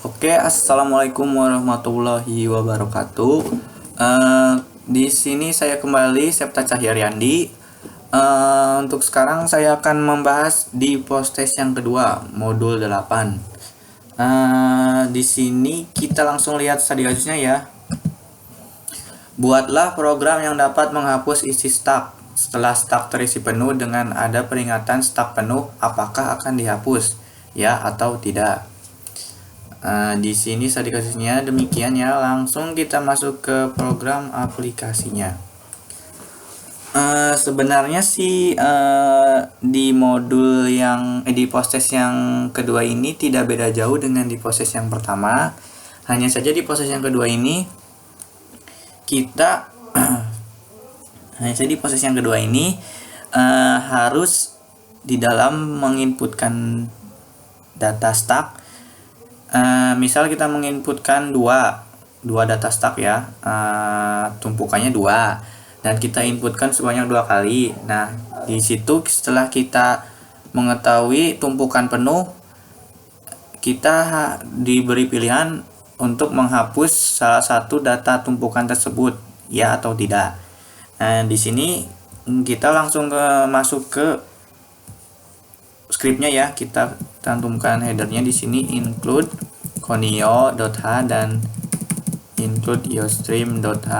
Oke, assalamualaikum warahmatullahi wabarakatuh. Di sini saya kembali Septa Cahyariandi. Untuk sekarang saya akan membahas di post-test yang kedua, modul 8. Di sini kita langsung lihat studi kasusnya ya. Buatlah program yang dapat menghapus isi stuck. Setelah stuck terisi penuh dengan ada peringatan stuck penuh, apakah akan dihapus? Ya atau tidak? Di sini studi kasusnya demikian ya. Langsung kita masuk ke program aplikasinya. Sebenarnya sih di modul yang di post-test yang kedua ini tidak beda jauh dengan di post-test yang pertama. Hanya saja di post-test yang kedua ini kita harus di dalam menginputkan data stuck. Misal kita menginputkan dua data stuck ya, tumpukannya 2 dan kita inputkan sebanyak 2 kali. Nah, di situ setelah kita mengetahui tumpukan penuh, kita diberi pilihan untuk menghapus salah satu data tumpukan tersebut, ya atau tidak. Nah, di sini kita langsung masuk ke scriptnya ya. Kita cantumkan headernya di sini, include conio.h dan include iostream.h.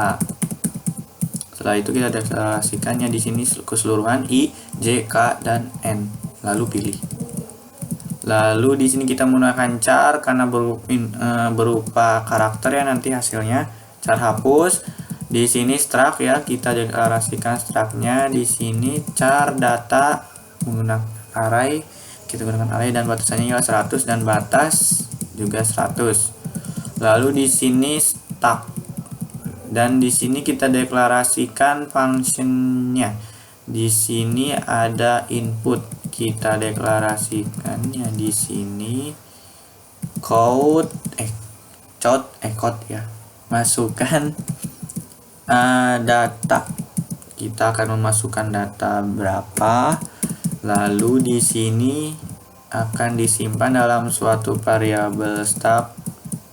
Setelah itu kita deklarasikannya di sini keseluruhan i, j, k, dan n. Lalu pilih. Lalu di sini kita menggunakan char karena berupa karakter ya nanti hasilnya. Char hapus. Di sini struct ya, kita deklarasikan structnya di sini char data menggunakan array. Kita gunakan array dan batasannya ialah 100 dan batas juga 100. Lalu di sini stuck. Dan di sini kita deklarasikan functionnya. Di sini ada input, kita deklarasikannya di sini code ya. Masukkan data. Kita akan memasukkan data berapa. Lalu di sini akan disimpan dalam suatu variabel stub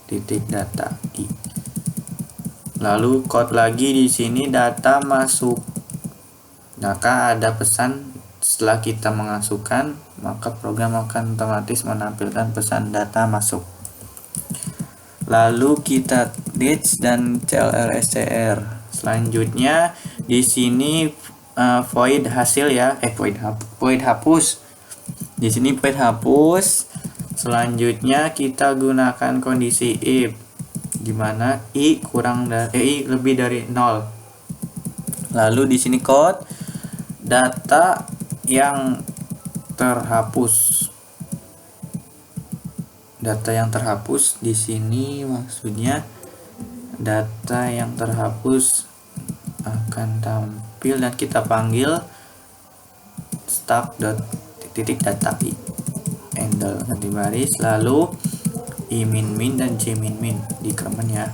titik data i. Lalu code lagi di sini data masuk. Maka ada pesan setelah kita memasukkan, maka program akan otomatis menampilkan pesan data masuk. Lalu kita reach dan clrscr. Selanjutnya di sini void hasil ya, void hapus. Di sini void hapus. Selanjutnya kita gunakan kondisi if dimana i lebih dari 0. Lalu di sini code data yang terhapus. Data yang terhapus di sini maksudnya data yang terhapus akan tampil dan kita panggil stuck.data i handle ganti baris, lalu i min dan j min di increment ya.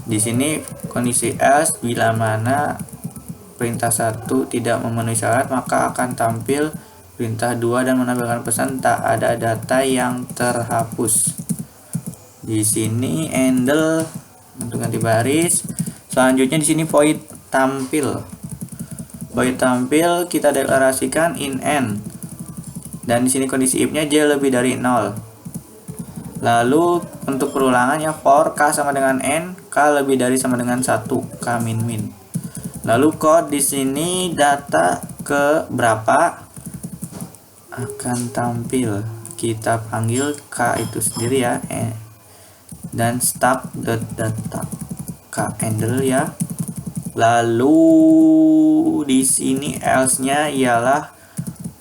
Di sini kondisi else bila mana perintah 1 tidak memenuhi syarat, maka akan tampil perintah 2 dan menampilkan pesan tak ada data yang terhapus. Di sini handle untuk ganti baris. Selanjutnya di sini void tampil. Void tampil kita deklarasikan in n. Dan di sini kondisi if-nya j lebih dari 0. Lalu untuk perulangannya for k sama dengan n, k lebih dari sama dengan 1, k min. Lalu code di sini data ke berapa akan tampil. Kita panggil k itu sendiri ya, dan stuck.data k handle ya. Lalu di sini else-nya ialah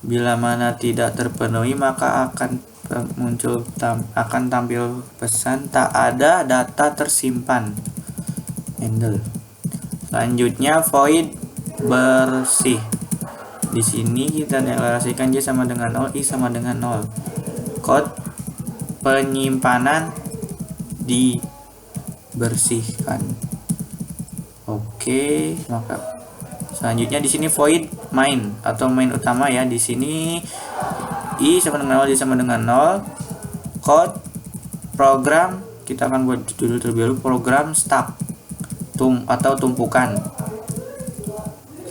bila mana tidak terpenuhi maka akan tampil pesan tak ada data tersimpan handle. Selanjutnya void bersih. Di sini kita deklarasikan j sama dengan 0, i sama dengan 0. Code penyimpanan dibersihkan. Oke, maka selanjutnya di sini void main atau main utama ya. Di sini i sama dengan 0, j sama dengan 0. Code program, kita akan buat judul terlebih dahulu, program stack atau tumpukan.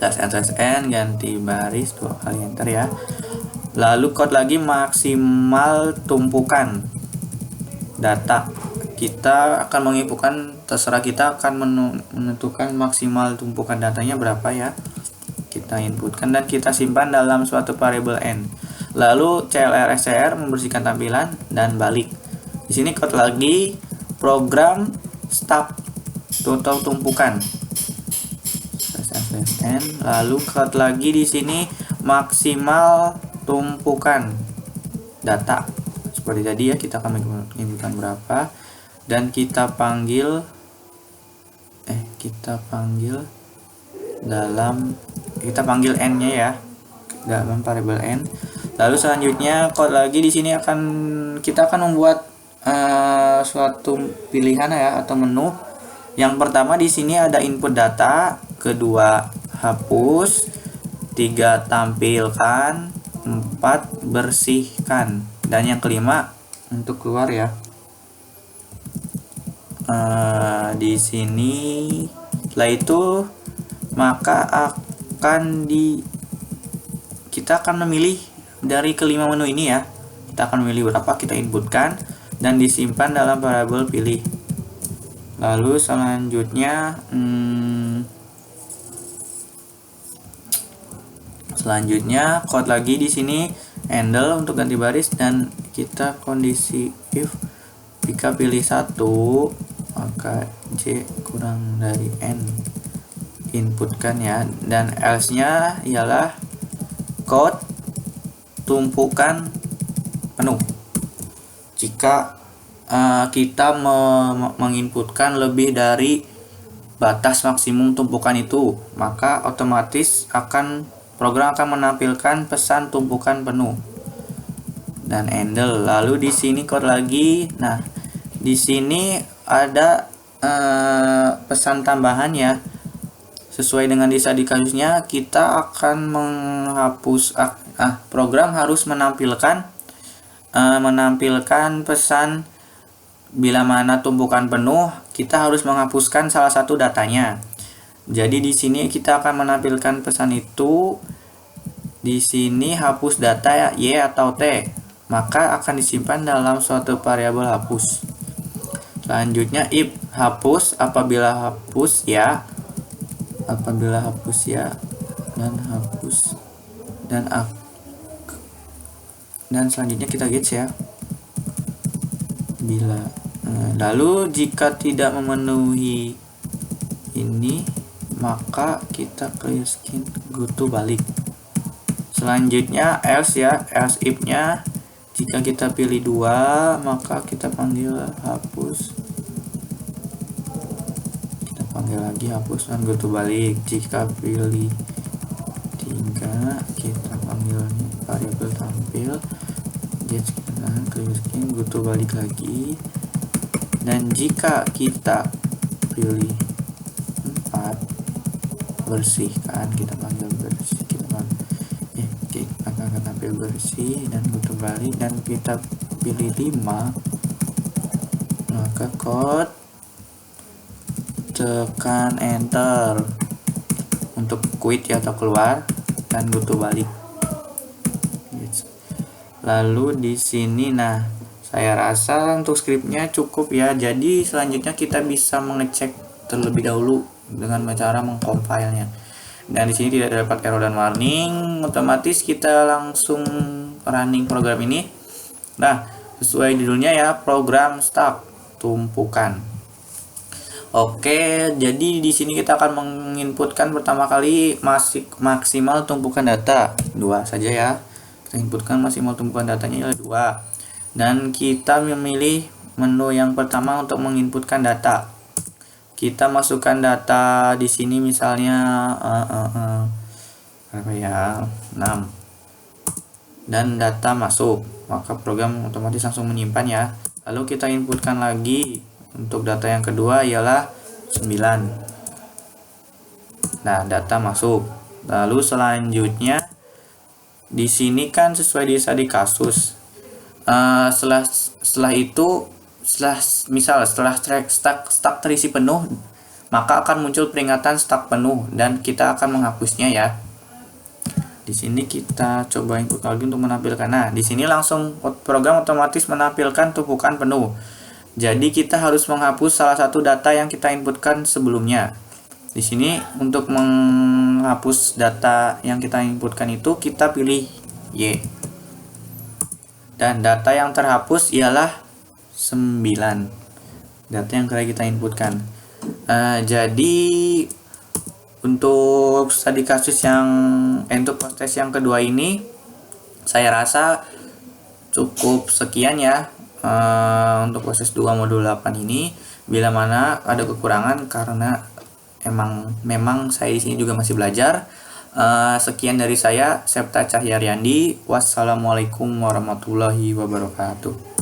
/n ganti baris 2 kali enter ya. Lalu code lagi maksimal tumpukan data. Kita akan menginputkan, terserah kita akan menentukan maksimal tumpukan datanya berapa ya. Kita inputkan dan kita simpan dalam suatu variabel n. Lalu clr/str membersihkan tampilan dan balik. Di sini code lagi program stack total tumpukan. N. Lalu code lagi di sini maksimal tumpukan data. Seperti tadi ya, kita akan menginputkan berapa dan kita panggil n-nya ya dalam variabel n. Lalu selanjutnya code lagi di sini kita akan membuat suatu pilihan ya atau menu. Yang pertama di sini ada input data, kedua hapus, 3 tampilkan, 4 bersihkan, dan yang kelima untuk keluar ya. Di sini setelah itu maka kita akan memilih dari kelima menu ini ya. Kita akan memilih berapa, kita inputkan dan disimpan dalam variabel pilih. Lalu selanjutnya code lagi di sini handle untuk ganti baris dan kita kondisi if jika pilih 1 maka j kurang dari n, inputkan ya, dan else nya ialah code tumpukan penuh. Jika kita menginputkan lebih dari batas maksimum tumpukan itu, maka otomatis program akan menampilkan pesan tumpukan penuh dan handle. Lalu di sini code lagi. Nah, di sini ada pesan tambahan ya. Sesuai dengan di kasusnya, kita akan menghapus program harus menampilkan pesan bila mana tumpukan penuh, kita harus menghapuskan salah satu datanya. Jadi di sini kita akan menampilkan pesan itu. Di sini hapus data ya, y atau t, maka akan disimpan dalam suatu variabel hapus. Selanjutnya if hapus apabila hapus ya, dan selanjutnya kita get ya. Lalu jika tidak memenuhi ini, maka kita clear skin, go to balik. Selanjutnya else ya, else if nya jika kita pilih 2 maka kita panggil hapus, kita panggil lagi hapus dan go to balik. Jika pilih 3 kita panggil variabel tampil, get clear skin, go to balik lagi. Dan jika kita pilih 4 bersihkan, kita panggil bersih, akan tampil bersih dan butuh balik. Dan kita pilih 5 maka code tekan enter untuk quit ya atau keluar dan butuh balik. Lalu di sini saya rasa untuk scriptnya cukup ya. Jadi selanjutnya kita bisa mengecek terlebih dahulu dengan cara mengcompile-nya. Dan di sini tidak dapat error dan warning, otomatis kita langsung running program ini. Nah, sesuai judulnya ya, program stack tumpukan. Oke, jadi di sini kita akan menginputkan pertama kali maksimal tumpukan data 2 saja ya. Kita inputkan maksimal tumpukan datanya adalah 2. Dan kita memilih menu yang pertama untuk menginputkan data. Kita masukkan data di sini misalnya berapa ya, 6. Dan data masuk, maka program otomatis langsung menyimpan ya. Lalu kita inputkan lagi untuk data yang kedua ialah 9. Nah, data masuk. Lalu selanjutnya di sini kan sesuai di kasus. Setelah itu setelah stuck terisi penuh, maka akan muncul peringatan stuck penuh dan kita akan menghapusnya ya. Di sini kita coba input lagi untuk menampilkan. Nah, di sini langsung program otomatis menampilkan tumpukan penuh. Jadi kita harus menghapus salah satu data yang kita inputkan sebelumnya. Di sini untuk menghapus data yang kita inputkan itu kita pilih Y. Dan data yang terhapus ialah 9. Data yang kita inputkan. Jadi untuk studi kasus untuk proses yang kedua ini saya rasa cukup sekian ya untuk proses 2 modul 8 ini. Bila mana ada kekurangan karena memang saya di sini juga masih belajar. Sekian dari saya, Septa Cahyaryandi. Wassalamualaikum warahmatullahi wabarakatuh.